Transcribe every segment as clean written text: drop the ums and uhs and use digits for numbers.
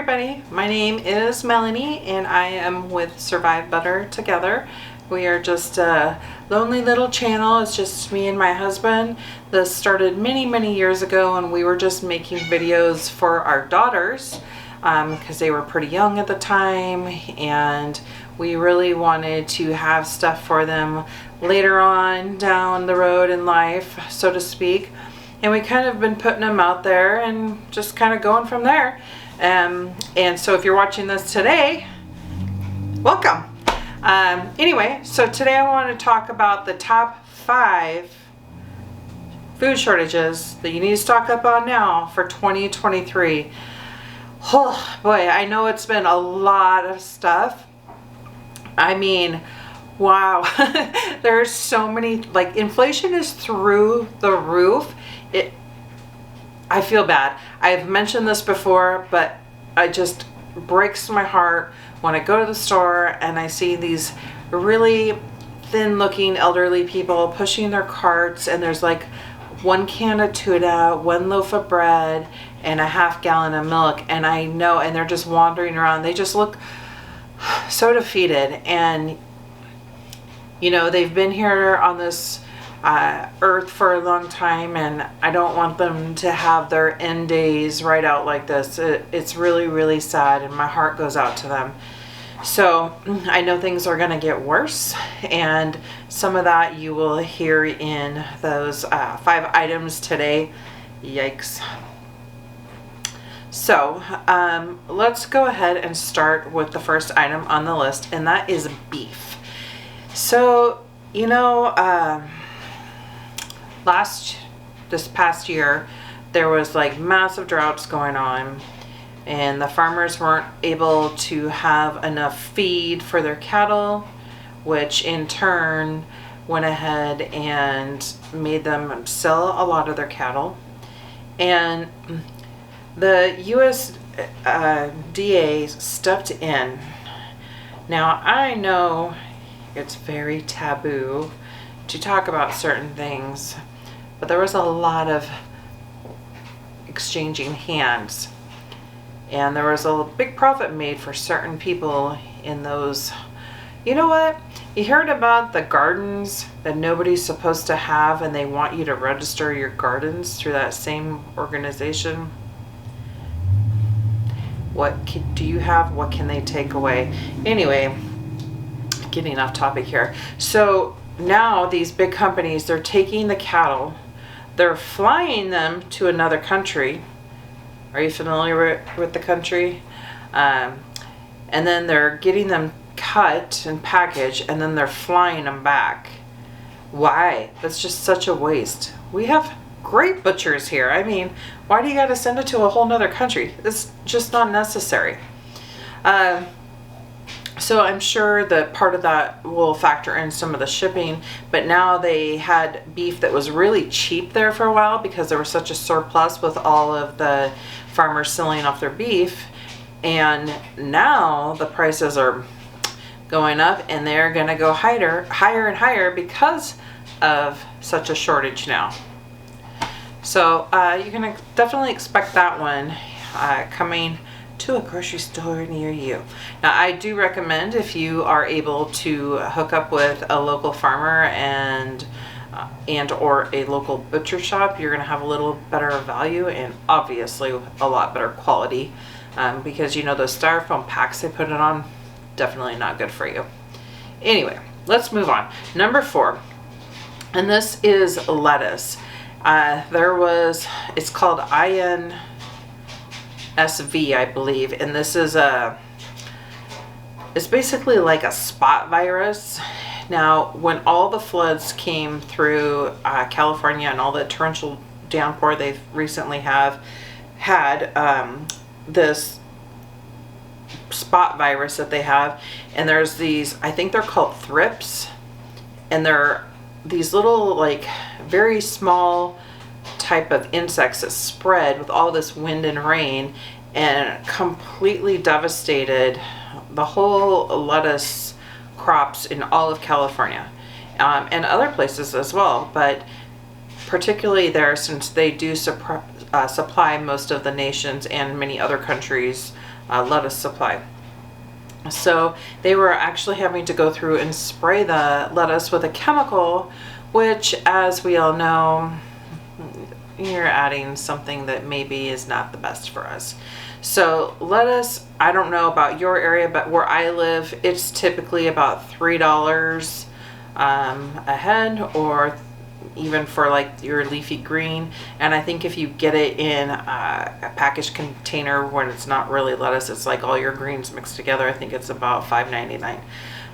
Everybody, my name is Melanie and I am with Survive Better Together. We are just a lonely little channel. It's just me and my husband. This started many years ago and we were just making videos for our daughters because they were pretty young at the time, and we really wanted to have stuff for them later on down the road in life, so to speak. And we kind of been putting them out there and just kind of going from there. And so if you're watching this today, welcome. Anyway, so today I want to talk about the top 5 food shortages that you need to stock up on now for 2023. Oh boy, I know it's been a lot of stuff. I mean, wow. There's so many, like, inflation is through the roof. I feel bad. I've mentioned this before, but it just breaks my heart when I go to the store and I see these really thin looking elderly people pushing their carts, and there's like 1 can of tuna, 1 loaf of bread, and a half gallon of milk. And I know, and they're just wandering around. They just look so defeated. And you know, they've been here on this earth for a long time, and I don't want them to have their end days right out like this. It's really sad, and my heart goes out to them. So I know things are going to get worse, and some of that you will hear in those 5 items today. Yikes. So let's go ahead and start with the first item on the list, and that is beef. So, you know, this past year, there was like massive droughts going on, and the farmers weren't able to have enough feed for their cattle, which in turn went ahead and made them sell a lot of their cattle. And the USDA stepped in. Now, I know it's very taboo to talk about certain things, but there was a lot of exchanging hands, and there was a big profit made for certain people in those. You know what? You heard about the gardens that nobody's supposed to have, and they want you to register your gardens through that same organization. What do you have? What can they take away? Anyway, getting off topic here. So now these big companies, they're taking the cattle, they're flying them to another country. Are you familiar with the country? And then they're getting them cut and packaged, and then they're flying them back. Why? That's just such a waste. We have great butchers here. I mean, why do you got to send it to a whole nother country? It's just not necessary. So I'm sure that part of that will factor in some of the shipping, but now they had beef that was really cheap there for a while because there was such a surplus with all of the farmers selling off their beef, and now the prices are going up, and they're going to go higher and higher because of such a shortage now. So you can definitely expect that one coming to a grocery store near you. Now, I do recommend, if you are able to hook up with a local farmer and or a local butcher shop, you're going to have a little better value and obviously a lot better quality, because you know those styrofoam packs they put it on, definitely not good for you. Anyway, let's move on. Number 4, and this is lettuce. It's called INSV, I believe, and this is it's basically like a spot virus. Now, when all the floods came through California and all the torrential downpour they recently have had, this spot virus that they have, and there's these, I think they're called thrips, and they're these little, like, very small type of insects that spread with all this wind and rain, and completely devastated the whole lettuce crops in all of California, and other places as well, but particularly there, since they do supply most of the nations and many other countries lettuce supply. So they were actually having to go through and spray the lettuce with a chemical, which, as we all know, you're adding something that maybe is not the best for us. So lettuce, I don't know about your area, but where I live, it's typically about $3 a head, or even for like your leafy green. And I think if you get it in a packaged container when it's not really lettuce, it's like all your greens mixed together, I think it's about $5.99.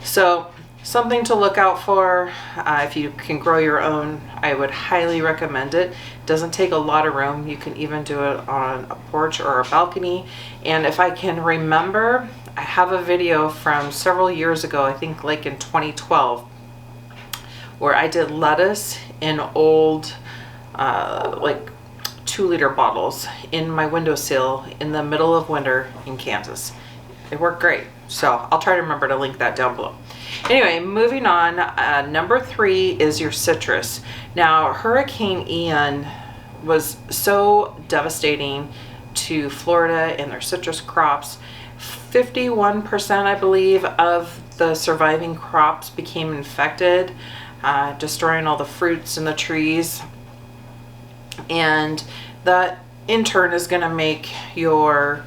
So something to look out for. If you can grow your own, I would highly recommend it. It doesn't take a lot of room. You can even do it on a porch or a balcony. And if I can remember, I have a video from several years ago, I think like in 2012, where I did lettuce in old like 2-liter bottles in my windowsill in the middle of winter in Kansas. It worked great. So I'll try to remember to link that down below. Anyway, moving on, number 3 is your citrus. Now, Hurricane Ian was so devastating to Florida and their citrus crops. 51%, I believe, of the surviving crops became infected, destroying all the fruits and the trees. And that in turn is going to make your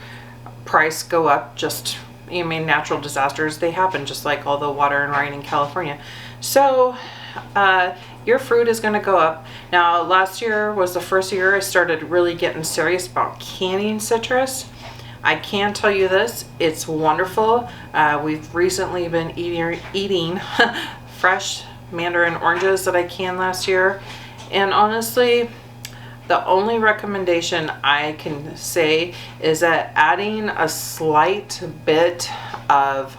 price go up. Just, I mean, natural disasters, they happen just like all the water and rain in California. So your fruit is going to go up. Now, last year was the first year I started really getting serious about canning citrus. I can tell you this, it's wonderful. We've recently been eating fresh mandarin oranges that I canned last year. And honestly, the only recommendation I can say is that adding a slight bit of,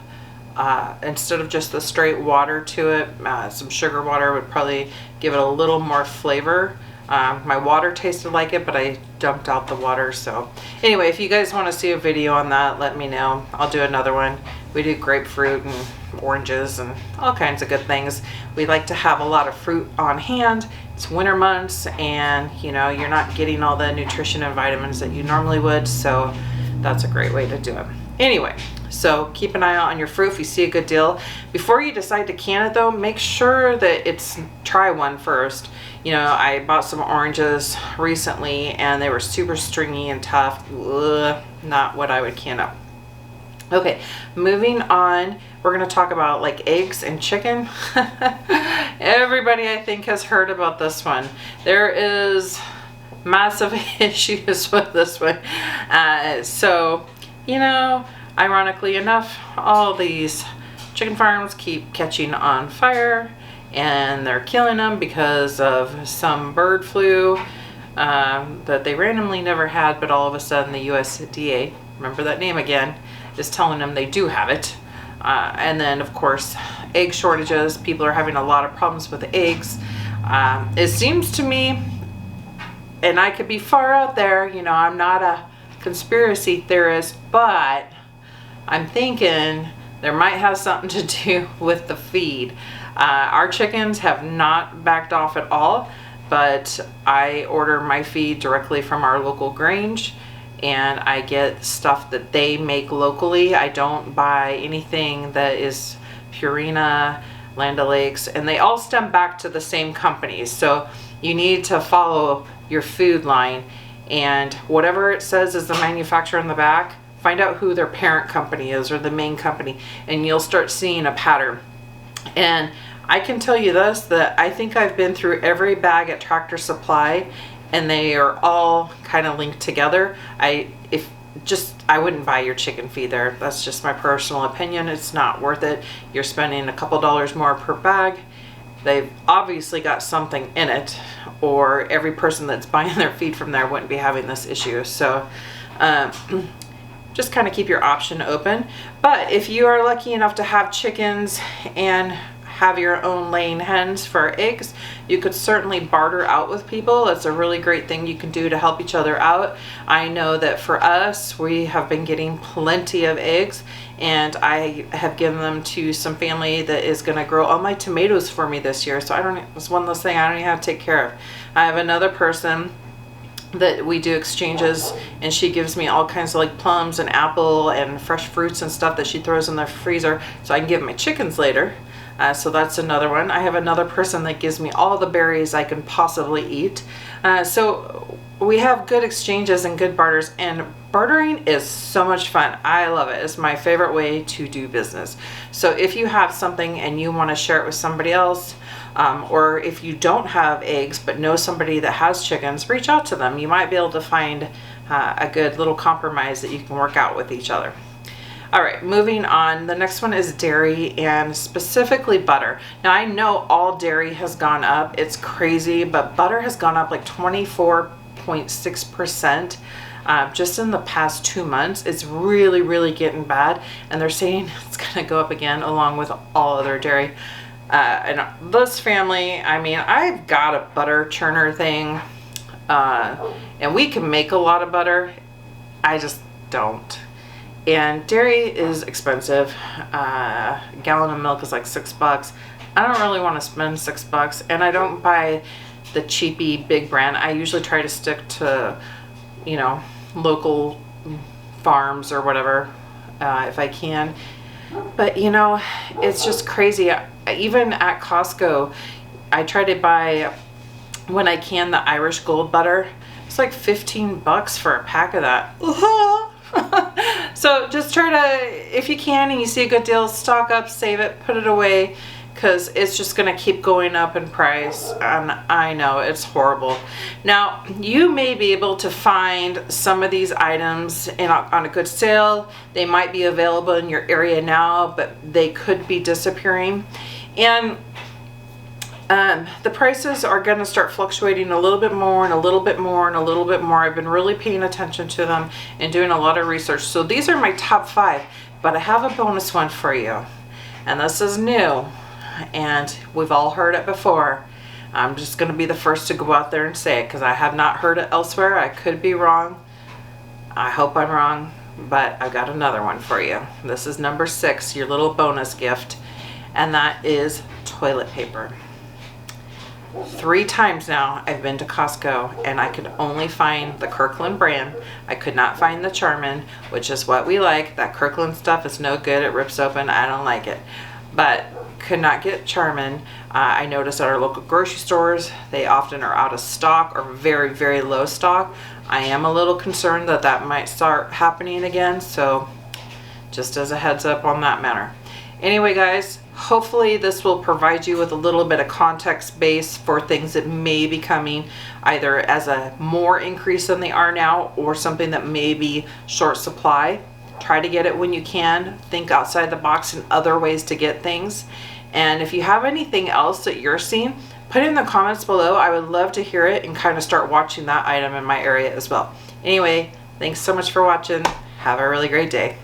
instead of just the straight water to it, some sugar water would probably give it a little more flavor. My water tasted like it, but I dumped out the water. So anyway, if you guys want to see a video on that, let me know. I'll do another one. We do grapefruit and oranges and all kinds of good things. We like to have a lot of fruit on hand. It's winter months, and you know, you're not getting all the nutrition and vitamins that you normally would, so that's a great way to do it. Anyway, so keep an eye out on your fruit if you see a good deal. Before you decide to can it though, make sure that try one first. You know, I bought some oranges recently and they were super stringy and tough. Ugh, not what I would can up. Okay, moving on, we're going to talk about like eggs and chicken. Everybody, I think, has heard about this one. There is massive issues with this one. So, you know, ironically enough, all these chicken farms keep catching on fire and they're killing them because of some bird flu that they randomly never had, but all of a sudden the USDA, remember that name again, is telling them they do have it. And then, of course, egg shortages. People are having a lot of problems with eggs. It seems to me, and I could be far out there, you know, I'm not a conspiracy theorist, but I'm thinking there might have something to do with the feed. Our chickens have not backed off at all, but I order my feed directly from our local Grange, and I get stuff that they make locally. I don't buy anything that is Purina, Land O'Lakes, and they all stem back to the same companies. So you need to follow your food line, and whatever it says is the manufacturer in the back, find out who their parent company is or the main company, and you'll start seeing a pattern. And I can tell you this, that I think I've been through every bag at Tractor Supply, and they are all kind of linked together. I wouldn't buy your chicken feed there. That's just my personal opinion. It's not worth it. You're spending a couple dollars more per bag. They've obviously got something in it, or every person that's buying their feed from there wouldn't be having this issue. So just kind of keep your option open. But if you are lucky enough to have chickens and have your own laying hens for eggs, you could certainly barter out with people. It's a really great thing you can do to help each other out. I know that for us, we have been getting plenty of eggs, and I have given them to some family that is going to grow all my tomatoes for me this year. So it's one of those things I don't even have to take care of. I have another person that we do exchanges, and she gives me all kinds of like plums and apple and fresh fruits and stuff that she throws in the freezer so I can give my chickens later. So that's another one. I have another person that gives me all the berries I can possibly eat. So we have good exchanges and good barters, and bartering is so much fun. I love it. It's my favorite way to do business. So if you have something and you want to share it with somebody else, or if you don't have eggs but know somebody that has chickens, reach out to them. You might be able to find a good little compromise that you can work out with each other. All right, moving on. The next one is dairy, and specifically butter. Now I know all dairy has gone up. It's crazy, but butter has gone up like 24.6% just in the past 2 months. It's really, really getting bad, and they're saying it's gonna go up again along with all other dairy. And this family, I mean, I've got a butter churner thing, and we can make a lot of butter. I just don't. And dairy is expensive. A gallon of milk is like $6. I don't really want to spend $6, and I don't buy the cheapy big brand. I usually try to stick to, you know, local farms or whatever, if I can. But you know, it's just crazy. Even at Costco, I try to buy, when I can, the Irish Gold butter. It's like $15 for a pack of that. So just try to, if you can and you see a good deal, stock up, save it, put it away, because it's just going to keep going up in price, and I know it's horrible. Now, you may be able to find some of these items on a good sale. They might be available in your area now, but they could be disappearing. And the prices are going to start fluctuating a little bit more and a little bit more and a little bit more. I've been really paying attention to them and doing a lot of research. So these are my top 5, but I have a bonus one for you. And this is new, and we've all heard it before. I'm just going to be the first to go out there and say it, because I have not heard it elsewhere. I could be wrong. I hope I'm wrong, but I've got another one for you. This is number 6, your little bonus gift, and that is toilet paper. 3 times now I've been to Costco, and I could only find the Kirkland brand. I could not find the Charmin, which is what we like. That Kirkland stuff is no good. It rips open. I don't like it. But could not get Charmin. I noticed at our local grocery stores, they often are out of stock or very, very low stock. I am a little concerned that that might start happening again, so just as a heads up on that matter. Anyway, guys, hopefully this will provide you with a little bit of context base for things that may be coming, either as a more increase than they are now, or something that may be short supply. Try to get it when you can. Think outside the box in other ways to get things. And if you have anything else that you're seeing, put it in the comments below. I would love to hear it and kind of start watching that item in my area as well. Anyway, thanks so much for watching. Have a really great day.